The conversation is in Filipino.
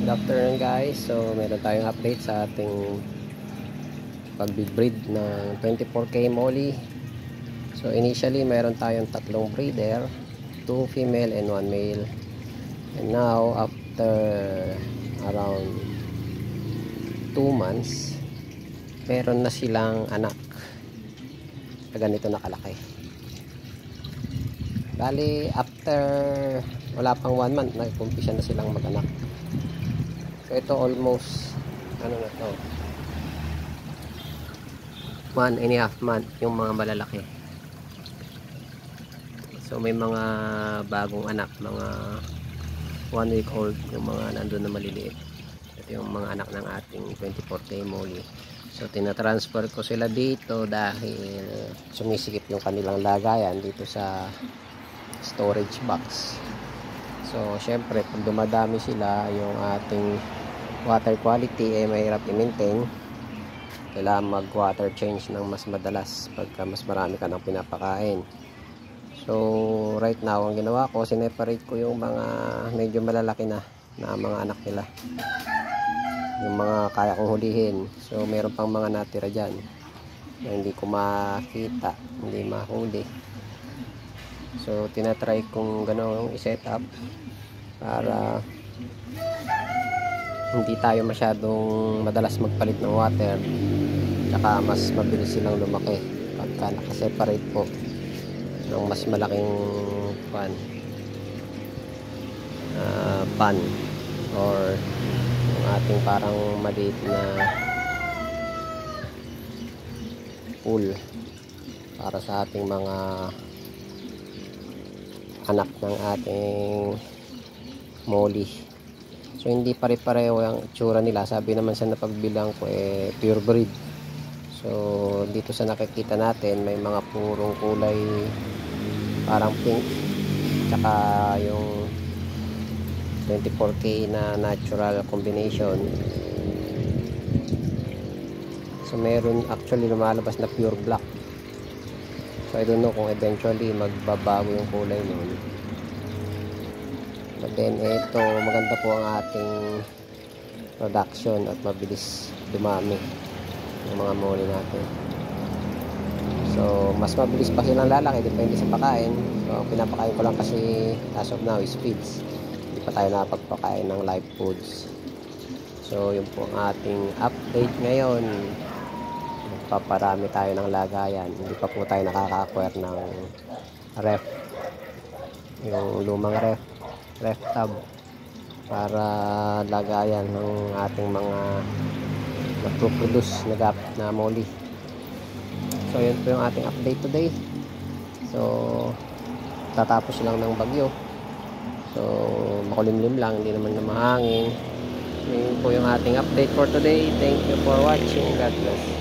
Good afternoon guys. So meron tayong update sa ating pag-breed ng 24K Molly. So initially meron tayong tatlong breeder, 2 female and 1 male. And now after around 2 months, meron na silang anak na ganito na kalaki. Bali after wala pang 1 month, nag-umpisa na silang mag-anak. So ito almost ano na to, 1.5 month yung mga malalaki. So may mga bagong anak, mga 1 week old yung mga nandun na maliliit. Ito yung mga anak ng ating 24K Molly. So tinatransfer ko sila dito dahil sumisikip yung kanilang lagayan dito sa storage box. So syempre pag dumadami sila, yung ating water quality ay mahirap i-maintain. Kailangan mag water change ng mas madalas pagka mas marami ka ng pinapakain. So right now ang ginawa ko, sineparate ko yung mga medyo malalaki na mga anak nila, yung mga kaya kong hulihin. So meron pang mga natira dyan na hindi ko makita, hindi mahuli. So tinatry kong gano'ng i-set up para hindi tayo masyadong madalas magpalit ng water, tsaka mas mabilis silang lumaki pagka nakaseparate po ng mas malaking pan or yung ating parang maliit na pool para sa ating mga anak ng ating Molly. So hindi pare-pareho ang itsura nila. Sabi naman sa napagbilang ko pure breed. So dito sa nakikita natin may mga purong kulay parang pink, tsaka yung 24K na natural combination. So meron actually lumalabas na pure black. So I don't know kung eventually magbabago yung kulay nun. But then ito, maganda po ang ating production at mabilis dumami yung mga Molly natin. So mas mabilis pa silang lalaki, depende sa pakain. So pinapakain ko lang kasi as of now is feeds. Hindi pa tayo nakapagpakain ng live foods. So yun po ang ating update ngayon. Magpaparami tayo ng lagayan. Hindi pa po tayo nakaka-acquire ng ref, yung lumang ref tub para lagayan ng ating mga nagpo-produce na Molly. So yun po yung ating update today. So tatapos lang ng bagyo, so makulimlim lang, hindi naman na mahangin. Yun po yung ating update for today. Thank you for watching. God bless.